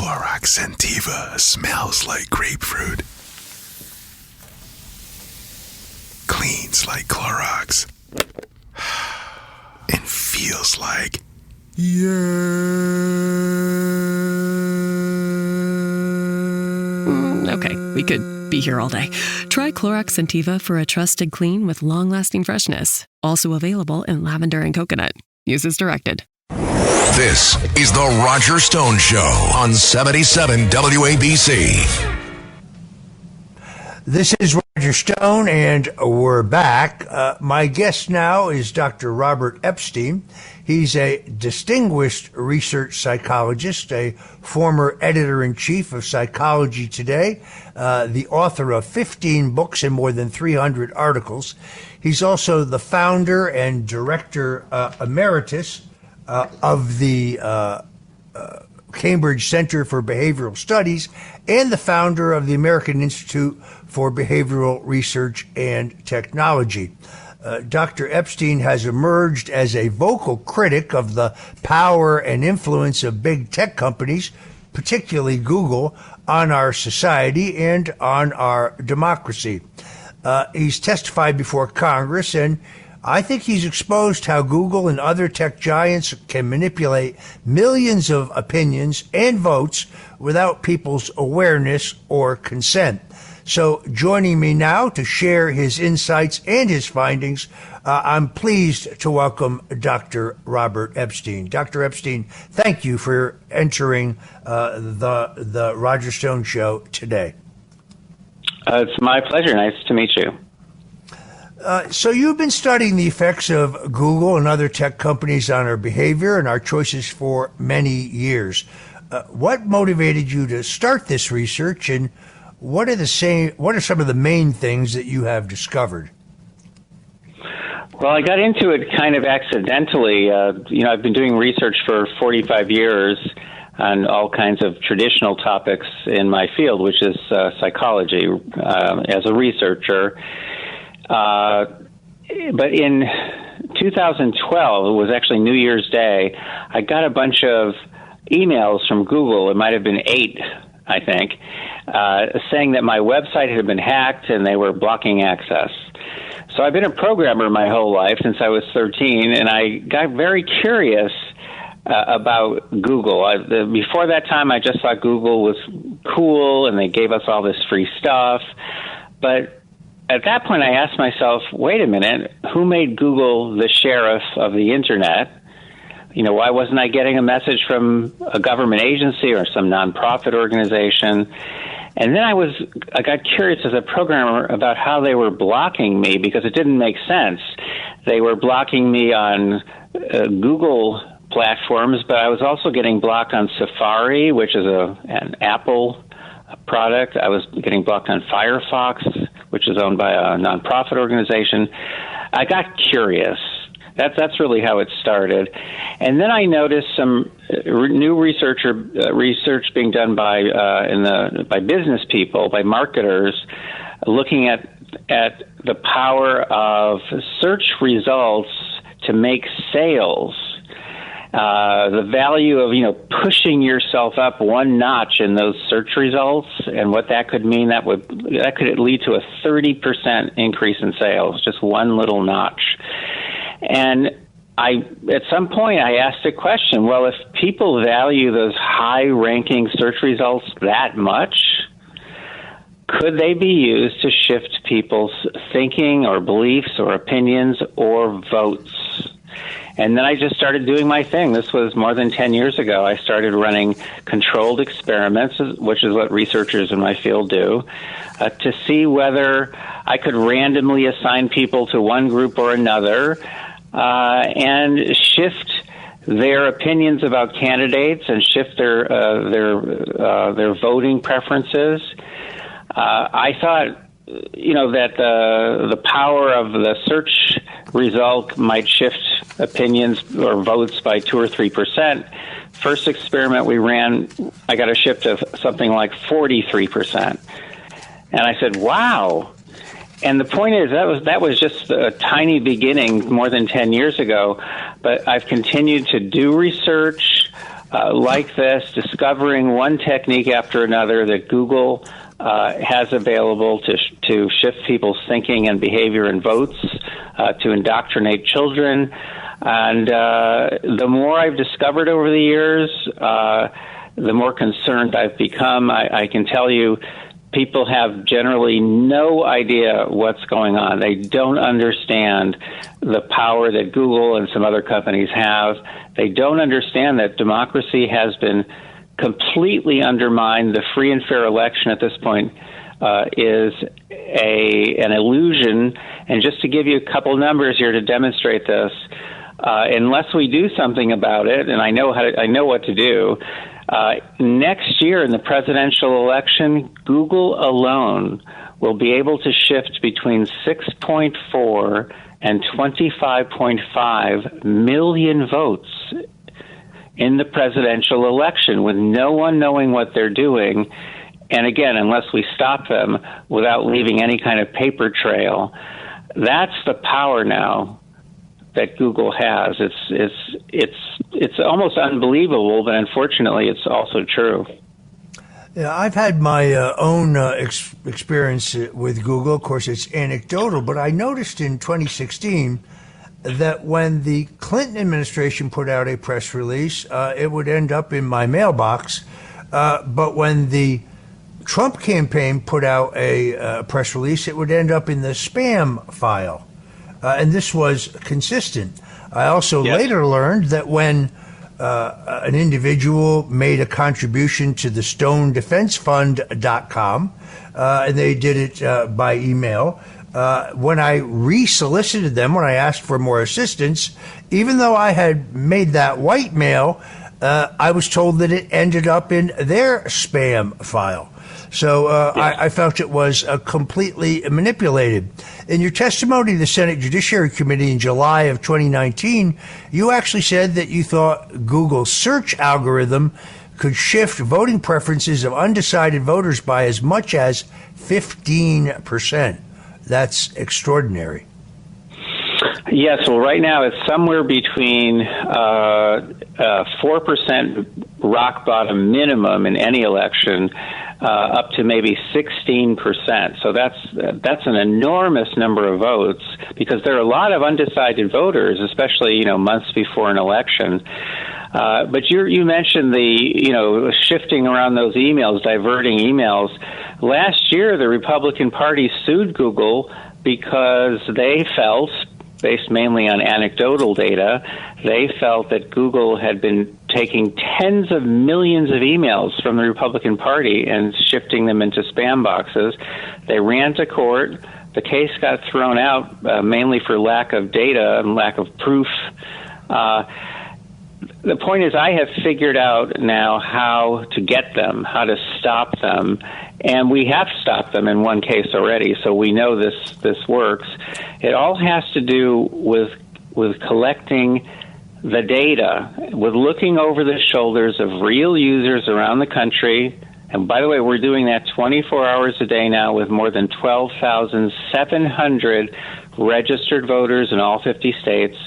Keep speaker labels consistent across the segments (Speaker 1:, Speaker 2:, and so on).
Speaker 1: Clorox Sentiva smells like grapefruit. Cleans like Clorox. And feels like...
Speaker 2: Okay, we could be here all day. Try Clorox Sentiva for a trusted clean with long-lasting freshness. Also available in lavender and coconut. Use as directed.
Speaker 3: This is The Roger Stone Show on 77 WABC.
Speaker 4: This is Roger Stone, and we're back. My guest now is Dr. Robert Epstein. He's a distinguished research psychologist, a former editor-in-chief of Psychology Today, the author of 15 books and more than 300 articles. He's also the founder and director emeritus of the Cambridge Center for Behavioral Studies and the founder of the American Institute for Behavioral Research and Technology. Dr. Epstein has emerged as a vocal critic of the power and influence of big tech companies, particularly Google, on our society and on our democracy. He's testified before Congress, and I think he's exposed how Google and other tech giants can manipulate millions of opinions and votes without people's awareness or consent. So joining me now to share his insights and his findings, I'm pleased to welcome Dr. Robert Epstein. Dr. Epstein, thank you for entering the Roger Stone Show today.
Speaker 5: It's my pleasure. Nice to meet you.
Speaker 4: So you've been studying the effects of Google and other tech companies on our behavior and our choices for many years. What motivated you to start this research, and what are some of the main things that you have discovered?
Speaker 5: Well, I got into it kind of accidentally. I've been doing research for 45 years on all kinds of traditional topics in my field, which is psychology, as a researcher. But in 2012, it was actually New Year's Day, I got a bunch of emails from Google. It might have been 8, I think, saying that my website had been hacked and they were blocking access. So I've been a programmer my whole life since I was 13, and I got very curious about Google. Before that time, I just thought Google was cool and they gave us all this free stuff. But at that point, I asked myself, wait a minute, who made Google the sheriff of the Internet? Why wasn't I getting a message from a government agency or some nonprofit organization? And then I got curious as a programmer about how they were blocking me, because it didn't make sense. They were blocking me on Google platforms, but I was also getting blocked on Safari, which is an Apple product. I was getting blocked on Firefox, which is owned by a nonprofit organization. I got curious. That's really how it started. And then I noticed some new research being done by business people, by marketers, looking at the power of search results to make sales. The value of, pushing yourself up one notch in those search results, and what that could mean, that could lead to a 30% increase in sales, just one little notch. And at some point I asked a question, well, if people value those high-ranking search results that much, could they be used to shift people's thinking or beliefs or opinions or votes? And then I just started doing my thing. This was more than 10 years ago. I started running controlled experiments, which is what researchers in my field do, to see whether I could randomly assign people to one group or another and shift their opinions about candidates and shift their voting preferences. I thought, that the power of the search result might shift opinions or votes by 2 or 3%. First experiment we ran, I got a shift of something like 43%. And I said, wow. And the point is, that was just a tiny beginning more than 10 years ago. But I've continued to do research, like this, discovering one technique after another that Google has available to shift people's thinking and behavior and votes, to indoctrinate children. And the more I've discovered over the years, the more concerned I've become. I can tell you, people have generally no idea what's going on. They don't understand the power that Google and some other companies have. They don't understand that democracy has been completely undermined. The free and fair election at this point is an illusion. And just to give you a couple numbers here to demonstrate this, unless we do something about it, and I know what to do, next year in the presidential election, Google alone will be able to shift between 6.4 and 25.5 million votes in the presidential election with no one knowing what they're doing. And again, unless we stop them without leaving any kind of paper trail, that's the power now that Google has. It's almost unbelievable, but unfortunately, it's also true.
Speaker 4: Yeah, I've had my own experience with Google. Of course, it's anecdotal, but I noticed in 2016 that when the Clinton administration put out a press release, it would end up in my mailbox. But when the Trump campaign put out a press release, it would end up in the spam file. And this was consistent. I also later learned that when an individual made a contribution to the StoneDefenseFund.com, and they did it by email, when I re-solicited them, when I asked for more assistance, even though I had made that white mail, I was told that it ended up in their spam file. So I felt it was completely manipulated. In your testimony to the Senate Judiciary Committee in July of 2019, you actually said that you thought Google's search algorithm could shift voting preferences of undecided voters by as much as 15%. That's extraordinary.
Speaker 5: Yes, well, right now it's somewhere between 4% rock bottom minimum in any election, up to maybe 16%. So that's an enormous number of votes, because there are a lot of undecided voters, especially months before an election. But you mentioned the shifting around those emails, diverting emails. Last year, the Republican Party sued Google because they felt, based mainly on anecdotal data, they felt that Google had been taking tens of millions of emails from the Republican Party and shifting them into spam boxes. They ran to court. The case got thrown out mainly for lack of data and lack of proof. The point is, I have figured out now how to get them, how to stop them, and we have stopped them in one case already, so we know this works. It all has to do with collecting the data, with looking over the shoulders of real users around the country. And by the way, we're doing that 24 hours a day now with more than 12,700 registered voters in all 50 states.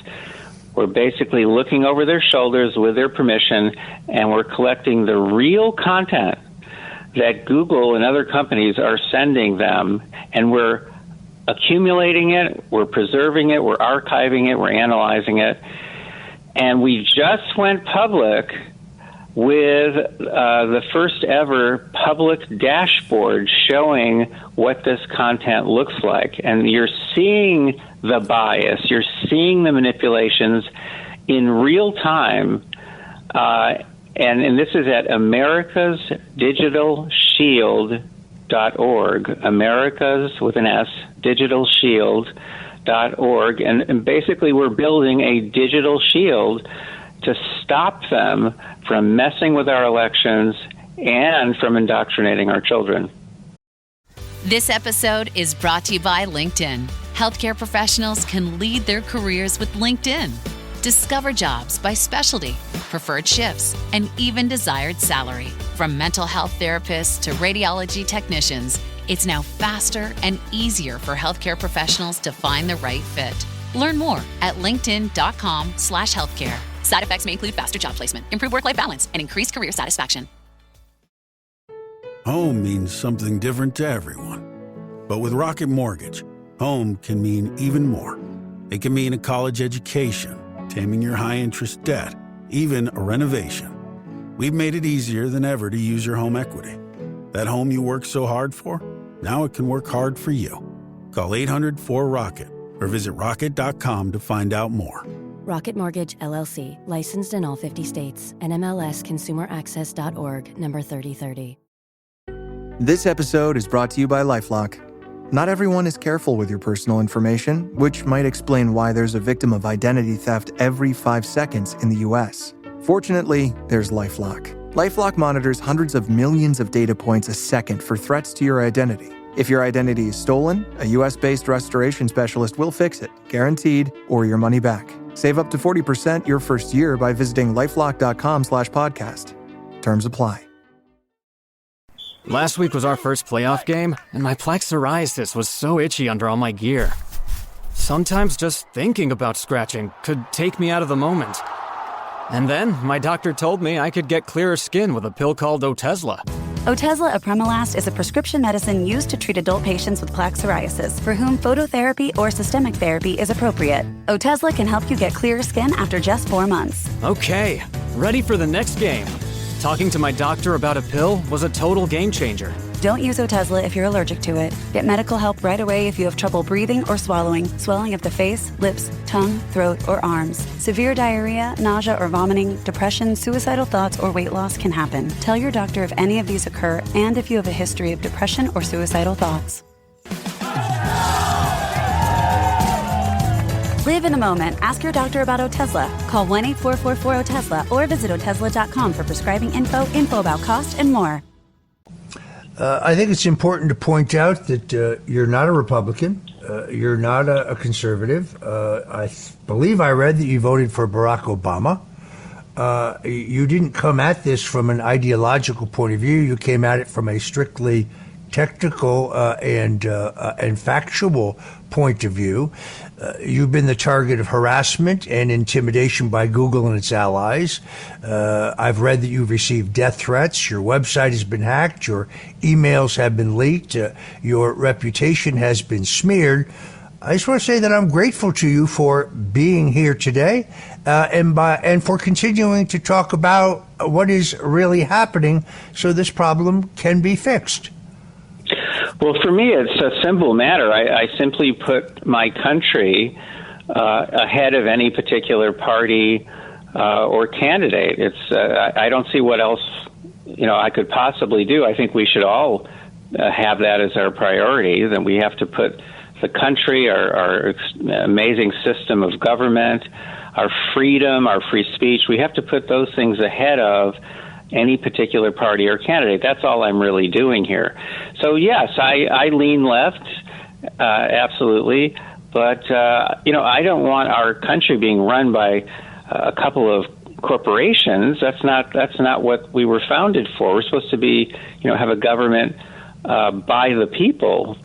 Speaker 5: We're basically looking over their shoulders with their permission, and we're collecting the real content that Google and other companies are sending them, and we're accumulating it, we're preserving it, we're archiving it, we're analyzing it. And we just went public with the first ever public dashboard showing what this content looks like. And you're seeing the bias, you're seeing the manipulations in real time. And this is at americasdigitalshield.org, Americas with an S, digitalshield.org. And basically we're building a digital shield to stop them from messing with our elections and from indoctrinating our children.
Speaker 6: This episode is brought to you by LinkedIn. Healthcare professionals can lead their careers with LinkedIn. Discover jobs by specialty, preferred shifts, and even desired salary. From mental health therapists to radiology technicians, it's now faster and easier for healthcare professionals to find the right fit. Learn more at linkedin.com/healthcare. Side effects may include faster job placement, improved work-life balance, and increased career satisfaction.
Speaker 7: Home means something different to everyone. But with Rocket Mortgage, home can mean even more. It can mean a college education, taming your high-interest debt, even a renovation. We've made it easier than ever to use your home equity. That home you worked so hard for, now it can work hard for you. Call 800-4ROCKET or visit rocket.com to find out more.
Speaker 8: Rocket Mortgage, LLC, licensed in all 50 states, and MLSConsumerAccess.org, number 3030.
Speaker 9: This episode is brought to you by LifeLock. Not everyone is careful with your personal information, which might explain why there's a victim of identity theft every 5 seconds in the U.S. Fortunately, there's LifeLock. LifeLock monitors hundreds of millions of data points a second for threats to your identity. If your identity is stolen, a U.S.-based restoration specialist will fix it, guaranteed, or your money back. Save up to 40% your first year by visiting lifelock.com/podcast. Terms apply.
Speaker 10: Last week was our first playoff game, and my plaque psoriasis was so itchy under all my gear. Sometimes just thinking about scratching could take me out of the moment. And then my doctor told me I could get clearer skin with a pill called Otezla.
Speaker 11: Otezla apremilast is a prescription medicine used to treat adult patients with plaque psoriasis for whom phototherapy or systemic therapy is appropriate. Otezla can help you get clearer skin after just 4 months.
Speaker 10: Okay, ready for the next game. Talking to my doctor about a pill was a total game changer.
Speaker 11: Don't use Otezla if you're allergic to it. Get medical help right away if you have trouble breathing or swallowing, swelling of the face, lips, tongue, throat, or arms. Severe diarrhea, nausea or vomiting, depression, suicidal thoughts, or weight loss can happen. Tell your doctor if any of these occur and if you have a history of depression or suicidal thoughts. Live in the moment. Ask your doctor about Otezla. Call 1-844-4-OTEZLA or visit Otezla.com for prescribing info about cost, and more.
Speaker 4: I think it's important to point out that you're not a Republican. You're not a conservative. I believe I read that you voted for Barack Obama. You didn't come at this from an ideological point of view. You came at it from a strictly technical and factual point of view. You've been the target of harassment and intimidation by Google and its allies. I've read that you've received death threats. Your website has been hacked. Your emails have been leaked. Your reputation has been smeared. I just want to say that I'm grateful to you for being here today and for continuing to talk about what is really happening so this problem can be fixed.
Speaker 5: Well, for me, it's a simple matter. I simply put my country ahead of any particular party or candidate. I don't see what else I could possibly do. I think we should all have that as our priority. That we have to put the country, our amazing system of government, our freedom, our free speech. We have to put those things ahead of any particular party or candidate. That's all I'm really doing here. So yes, I lean left, absolutely, but I don't want our country being run by a couple of corporations. That's not what we were founded for. We're supposed to be, have a government by the people,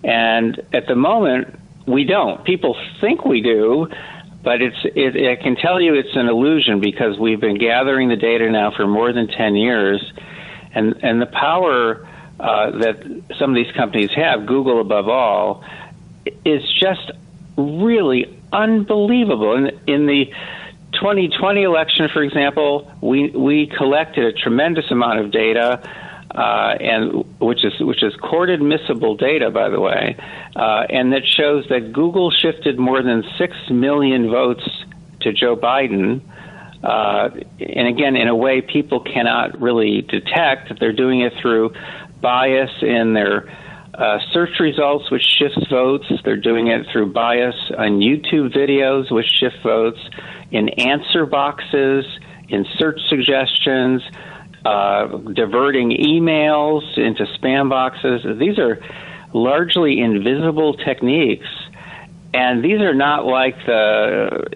Speaker 5: and at the moment we don't. People think we do. But I can tell you it's an illusion, because we've been gathering the data now for more than 10 years, and the power that some of these companies have, Google above all, is just really unbelievable. In the 2020 election, for example, we collected a tremendous amount of data, and which is court admissible data, by the way, and that shows that Google shifted more than 6 million votes to Joe Biden, and again, in a way people cannot really detect. They're doing it through bias in their search results, which shifts votes. They're doing it through bias on YouTube videos, which shift votes, in answer boxes, in search suggestions, diverting emails into spam boxes. These are largely invisible techniques, and these are not like the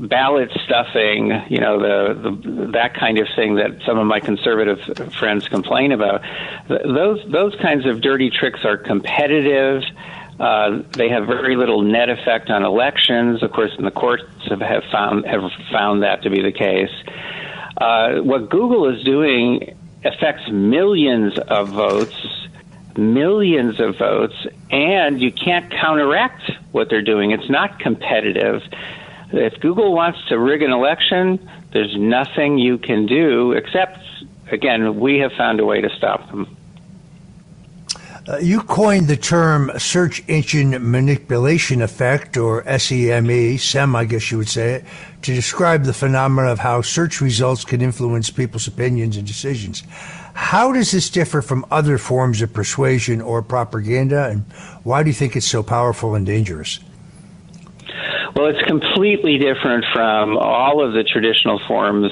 Speaker 5: ballot stuffing, that kind of thing that some of my conservative friends complain about. Those kinds of dirty tricks are competitive. They have very little net effect on elections. Of course, and the courts have found that to be the case. What Google is doing affects millions of votes, and you can't counteract what they're doing. It's not competitive. If Google wants to rig an election, there's nothing you can do except, again, we have found a way to stop them.
Speaker 4: You coined the term search engine manipulation effect, or SEM, I guess you would say it, to describe the phenomena of how search results can influence people's opinions and decisions. How does this differ from other forms of persuasion or propaganda, and why do you think it's so powerful and dangerous?
Speaker 5: Well, it's completely different from all of the traditional forms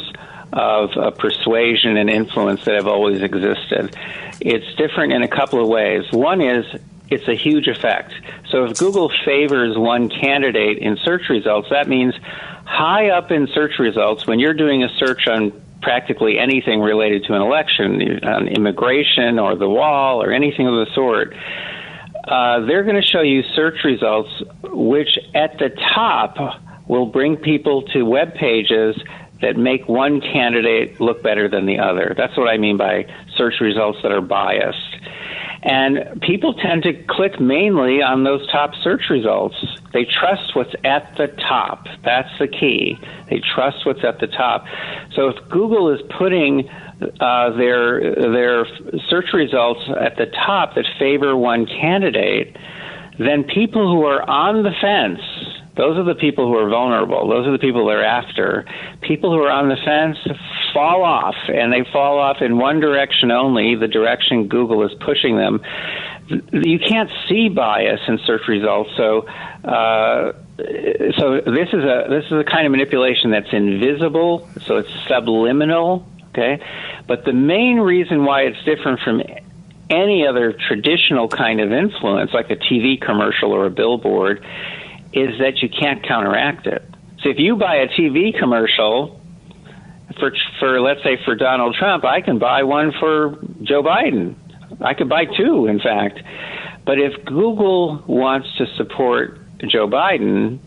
Speaker 5: of persuasion and influence that have always existed. It's different in a couple of ways. One is it's a huge effect. So if Google favors one candidate in search results, that means high up in search results, when you're doing a search on practically anything related to an election, on immigration or the wall or anything of the sort, they're going to show you search results which at the top will bring people to web pages that make one candidate look better than the other. That's what I mean by search results that are biased. And people tend to click mainly on those top search results. They trust what's at the top. That's the key. They trust what's at the top. So if Google is putting their search results at the top that favor one candidate, then people who are on the fence, those are the people who are vulnerable. Those are the people they're after. People who are on the fence fall off, and they fall off in one direction only, the direction Google is pushing them. You can't see bias in search results, so this is a kind of manipulation that's invisible, so it's subliminal, okay? But the main reason why it's different from any other traditional kind of influence, like a TV commercial or a billboard, is that you can't counteract it. So if you buy a TV commercial for let's say for Donald Trump, I can buy one for Joe Biden. I could buy two, in fact. But if Google wants to support Joe Biden,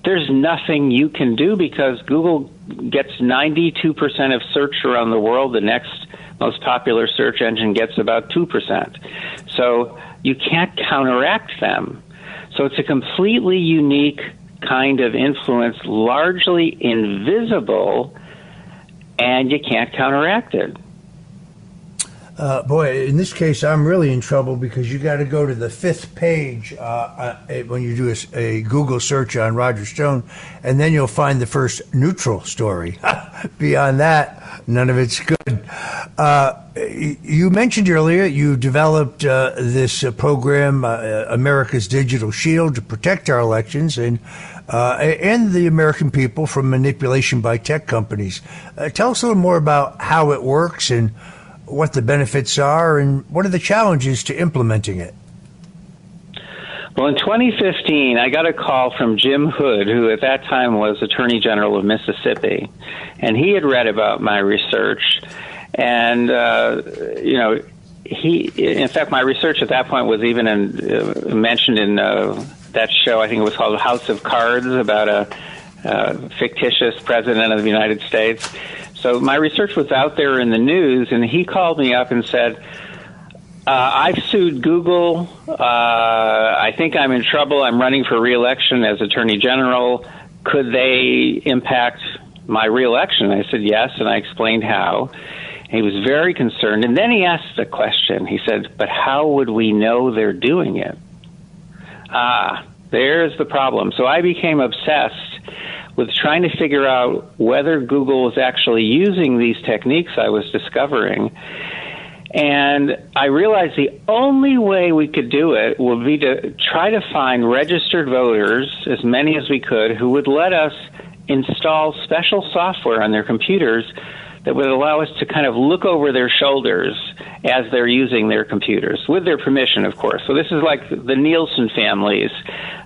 Speaker 5: there's nothing you can do because Google gets 92% of search around the world. The next most popular search engine gets about 2%. So you can't counteract them. So it's a completely unique kind of influence, largely invisible, and you can't counteract it.
Speaker 4: Boy, in this case, I'm really in trouble because you got to go to the 5th page when you do a Google search on Roger Stone, and then you'll find the first neutral story. Beyond that, none of it's good. You mentioned earlier you developed this program, America's Digital Shield, to protect our elections and the American people from manipulation by tech companies. Tell us a little more about how it works and what the benefits are, and what are the challenges to implementing it?
Speaker 5: Well, in 2015, I got a call from Jim Hood, who at that time was Attorney General of Mississippi, and he had read about my research, and in fact, my research at that point was even mentioned in that show. I think it was called House of Cards, about a fictitious president of the United States. So my research was out there in the news, and he called me up and said, I've sued Google. I think I'm in trouble. I'm running for re-election as Attorney General. Could they impact my re-election? I said yes, and I explained how. And he was very concerned. And then he asked a question. He said, but how would we know they're doing it? There's the problem. So I became obsessed with trying to figure out whether Google was actually using these techniques I was discovering. And I realized the only way we could do it would be to try to find registered voters, as many as we could, who would let us install special software on their computers that would allow us to kind of look over their shoulders as they're using their computers, with their permission, of course. So this is like the Nielsen families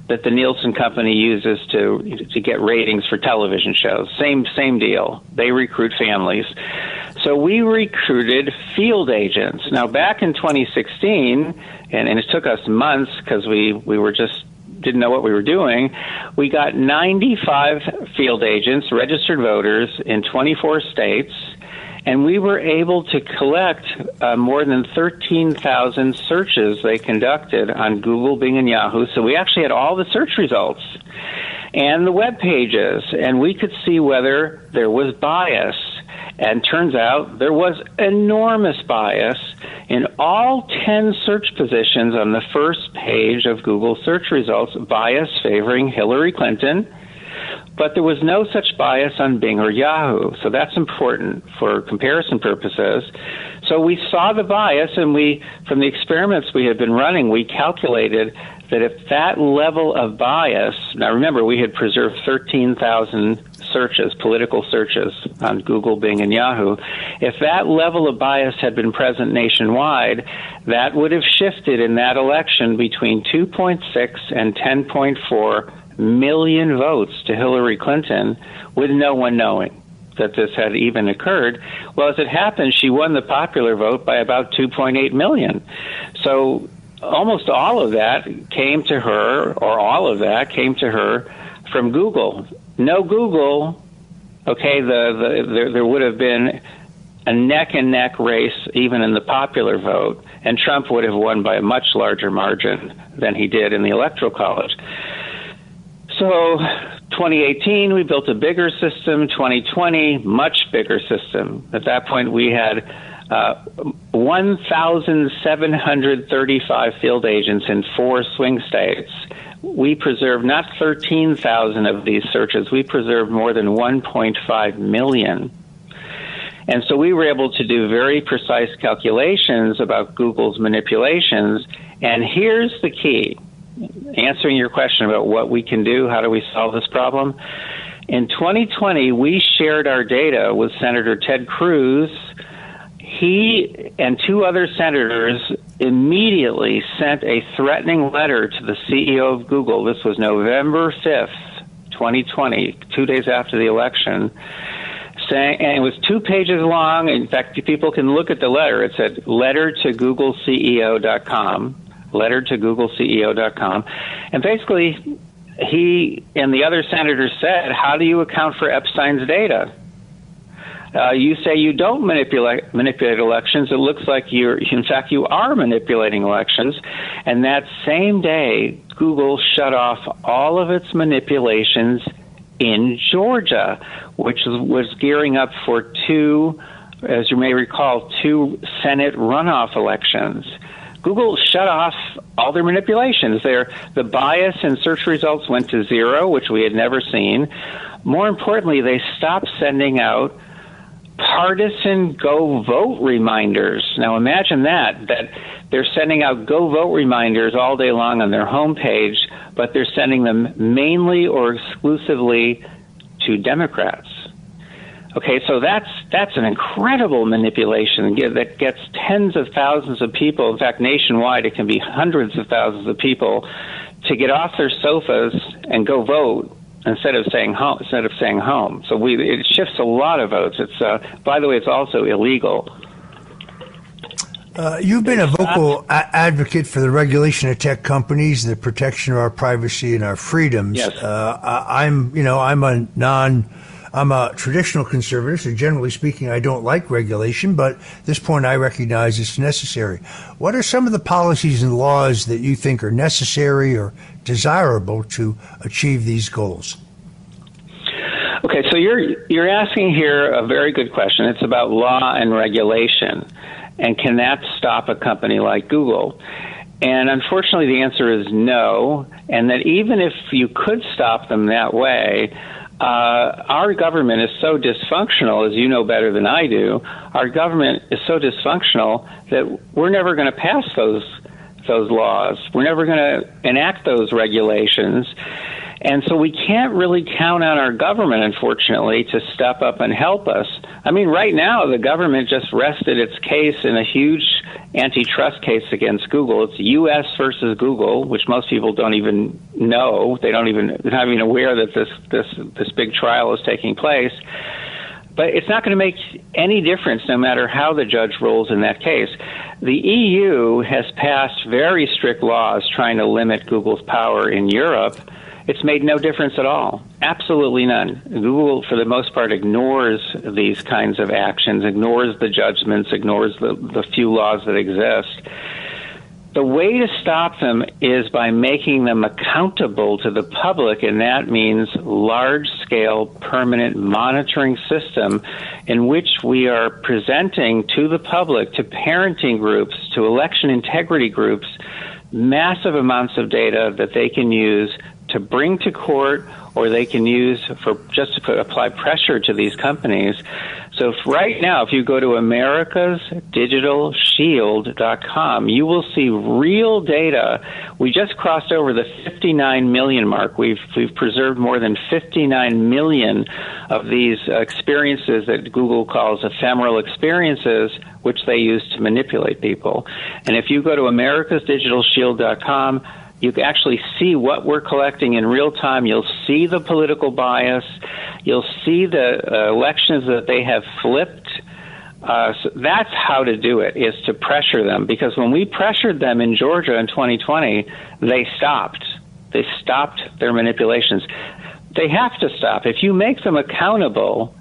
Speaker 5: that the Nielsen company uses to get ratings for television shows. Same deal. They recruit families. So we recruited field agents. Now, back in 2016, and it took us months because we were just didn't know what we were doing, we got 95 field agents, registered voters in 24 states, and we were able to collect more than 13,000 searches they conducted on Google, Bing, and Yahoo. So we actually had all the search results and the web pages, and we could see whether there was bias. And turns out there was enormous bias in all 10 search positions on the first page of Google search results, bias favoring Hillary Clinton. But there was no such bias on Bing or Yahoo. So that's important for comparison purposes. So we saw the bias, and from the experiments we had been running, we calculated that if that level of bias, now remember, we had preserved 13,000 searches, political searches on Google, Bing, and Yahoo. If that level of bias had been present nationwide, that would have shifted in that election between 2.6 and 10.4 million votes to Hillary Clinton, with no one knowing that this had even occurred. Well, as it happened, she won the popular vote by about 2.8 million. So almost all of that came to her, or all of that came to her from Google. No Google, okay, there would have been a neck-and-neck race even in the popular vote, and Trump would have won by a much larger margin than he did in the Electoral College. So 2018, we built a bigger system. 2020, much bigger system. At that point, we had 1,735 field agents in 4 swing states. We preserved not 13,000 of these searches. We preserved more than 1.5 million. And so we were able to do very precise calculations about Google's manipulations. And here's the key. Answering your question about what we can do, how do we solve this problem? In 2020, we shared our data with Senator Ted Cruz. He and 2 other senators immediately sent a threatening letter to the CEO of Google. This was November 5th, 2020, 2 days after the election, saying, and it was 2 pages long. In fact, people can look at the letter. It said, letter to GoogleCEO.com. Letter to GoogleCEO.com. And basically, he and the other senators said, how do you account for Epstein's data? You say you don't manipulate elections. It looks like in fact, you are manipulating elections. And that same day, Google shut off all of its manipulations in Georgia, which was gearing up for 2, as you may recall, 2 Senate runoff elections. Google shut off all their manipulations. The bias in search results went to 0, which we had never seen. More importantly, they stopped sending out partisan go vote reminders. Now imagine that they're sending out go vote reminders all day long on their homepage, but they're sending them mainly or exclusively to Democrats. Okay, so that's an incredible manipulation that gets tens of thousands of people. In fact, nationwide, it can be hundreds of thousands of people to get off their sofas and go vote instead of staying home. So it shifts a lot of votes. It's by the way, it's also illegal.
Speaker 4: You've been a vocal advocate for the regulation of tech companies, the protection of our privacy and our freedoms.
Speaker 5: Yes.
Speaker 4: I'm a traditional conservative, so generally speaking, I don't like regulation, but at this point I recognize it's necessary. What are some of the policies and laws that you think are necessary or desirable to achieve these goals?
Speaker 5: Okay, so you're asking here a very good question. It's about law and regulation, and can that stop a company like Google? And unfortunately, the answer is no, and that even if you could stop them that way, our government is so dysfunctional, as you know better than I do. Our government is so dysfunctional that we're never going to pass those laws. We're never going to enact those regulations. And so we can't really count on our government, unfortunately, to step up and help us. I mean, right now, the government just rested its case in a huge antitrust case against Google. It's U.S. versus Google, which most people don't even know. They're not even aware that this big trial is taking place. But it's not going to make any difference no matter how the judge rules in that case. The EU has passed very strict laws trying to limit Google's power in Europe. It's made no difference at all. Absolutely none. Google, for the most part, ignores these kinds of actions, ignores the judgments, ignores the few laws that exist. The way to stop them is by making them accountable to the public, and that means large-scale permanent monitoring system in which we are presenting to the public, to parenting groups, to election integrity groups, massive amounts of data that they can use to bring to court, or they can use for just to apply pressure to these companies. So right now, if you go to americasdigitalshield.com, you will see real data. We just crossed over the 59 million mark. We've preserved more than 59 million of these experiences that Google calls ephemeral experiences, which they use to manipulate people. And if you go to americasdigitalshield.com, you can actually see what we're collecting in real time. You'll see the political bias. You'll see the elections that they have flipped. So that's how to do it, is to pressure them. Because when we pressured them in Georgia in 2020, they stopped. They stopped their manipulations. They have to stop. If you make them accountable,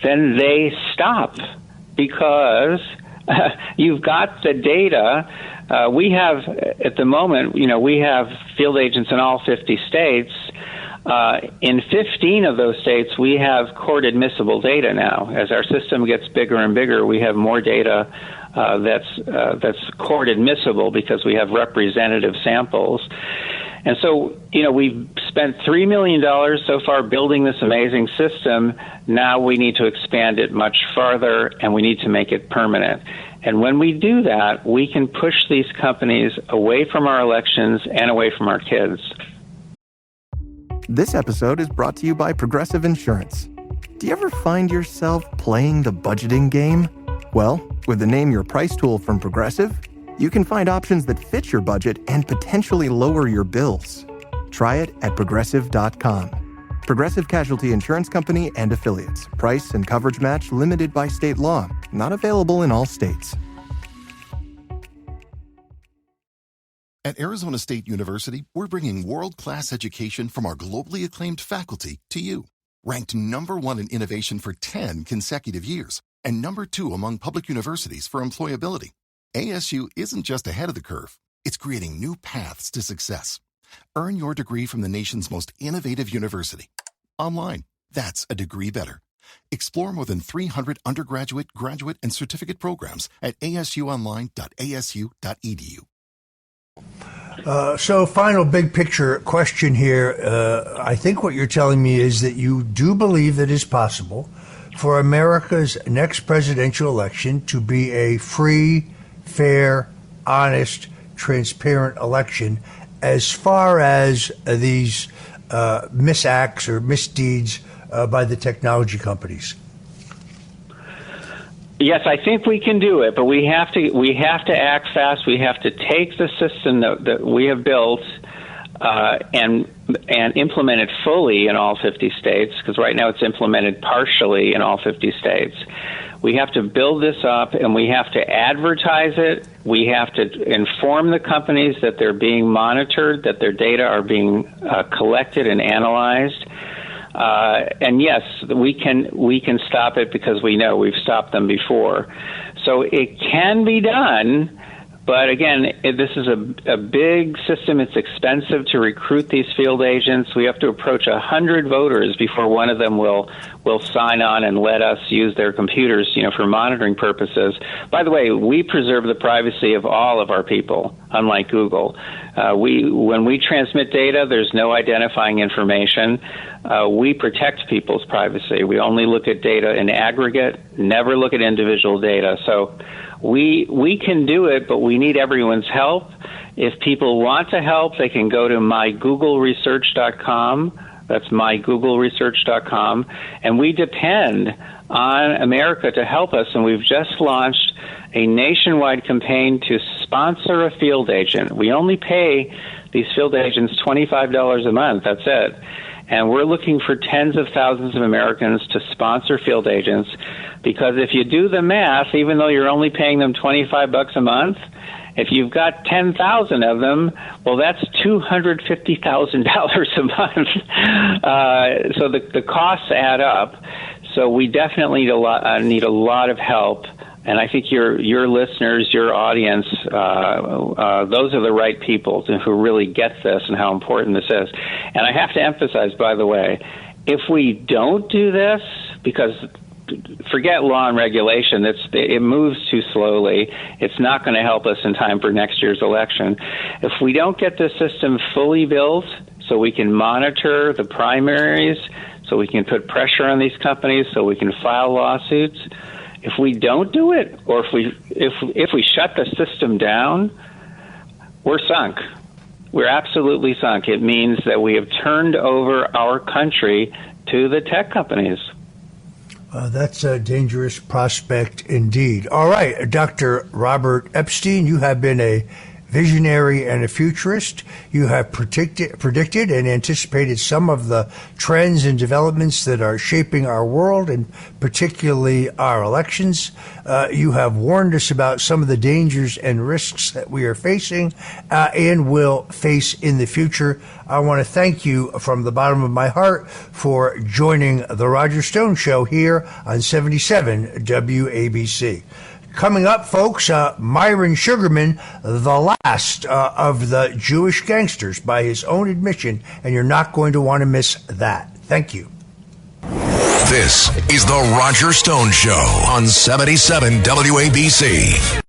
Speaker 5: then they stop, because you've got the data. We have, at the moment, we have field agents in all 50 states. In 15 of those states, we have court-admissible data now. As our system gets bigger and bigger, we have more data that's court-admissible because we have representative samples. And so, we've spent $3 million so far building this amazing system. Now we need to expand it much farther, and we need to make it permanent. And when we do that, we can push these companies away from our elections and away from our kids.
Speaker 9: This episode is brought to you by Progressive Insurance. Do you ever find yourself playing the budgeting game? Well, with the Name Your Price tool from Progressive, you can find options that fit your budget and potentially lower your bills. Try it at Progressive.com. Progressive Casualty Insurance Company and Affiliates. Price and coverage match limited by state law. Not available in all states.
Speaker 12: At Arizona State University, we're bringing world-class education from our globally acclaimed faculty to you. Ranked #1 in innovation for 10 consecutive years and #2 among public universities for employability. ASU isn't just ahead of the curve. It's creating new paths to success. Earn your degree from the nation's most innovative university. Online. That's a degree better. Explore more than 300 undergraduate, graduate, and certificate programs at asuonline.asu.edu.
Speaker 4: So final big picture question here. I think what you're telling me is that you do believe that it's possible for America's next presidential election to be a free, fair, honest, transparent election as far as these misacts or misdeeds by the technology companies.
Speaker 5: Yes, I think we can do it, but we have to act fast. We have to take the system that we have built and implement it fully in all 50 states, because right now it's implemented partially in all 50 states. We have to build this up, and we have to advertise it. We have to inform the companies that they're being monitored, that their data are being collected and analyzed. And yes, we can stop it because we know we've stopped them before. So it can be done, but again, this is a big system. It's expensive to recruit these field agents. We have to approach 100 voters before one of them will sign on and let us use their computers, for monitoring purposes. By the way, we preserve the privacy of all of our people, unlike Google. When we transmit data, there's no identifying information. We protect people's privacy. We only look at data in aggregate, never look at individual data. So we can do it, but we need everyone's help. If people want to help, they can go to mygoogleresearch.com. That's mygoogleresearch.com. And we depend on America to help us, and we've just launched a nationwide campaign to sponsor a field agent. We only pay these field agents $25 a month. That's it. And we're looking for tens of thousands of Americans to sponsor field agents, because if you do the math, even though you're only paying them $25 a month, if you've got 10,000 of them, well, that's $250,000 a month. So the costs add up. So we definitely need a lot of help. And I think your listeners, your audience, those are the right people who really get this and how important this is. And I have to emphasize, by the way, if we don't do this, because forget law and regulation, it moves too slowly. It's not going to help us in time for next year's election. If we don't get the system fully built so we can monitor the primaries, so we can put pressure on these companies, so we can file lawsuits, if we don't do it, or if we shut the system down, we're sunk. We're absolutely sunk. It means that we have turned over our country to the tech companies.
Speaker 4: That's a dangerous prospect indeed. All right, Dr. Robert Epstein, you have been a visionary and a futurist. You have predicted and anticipated some of the trends and developments that are shaping our world, and particularly our elections. You have warned us about some of the dangers and risks that we are facing and will face in the future. I want to thank you from the bottom of my heart for joining the Roger Stone Show here on 77 WABC. Coming up, folks, Myron Sugarman, the last of the Jewish gangsters by his own admission, and you're not going to want to miss that. Thank you.
Speaker 3: This is the Roger Stone Show on 77 WABC.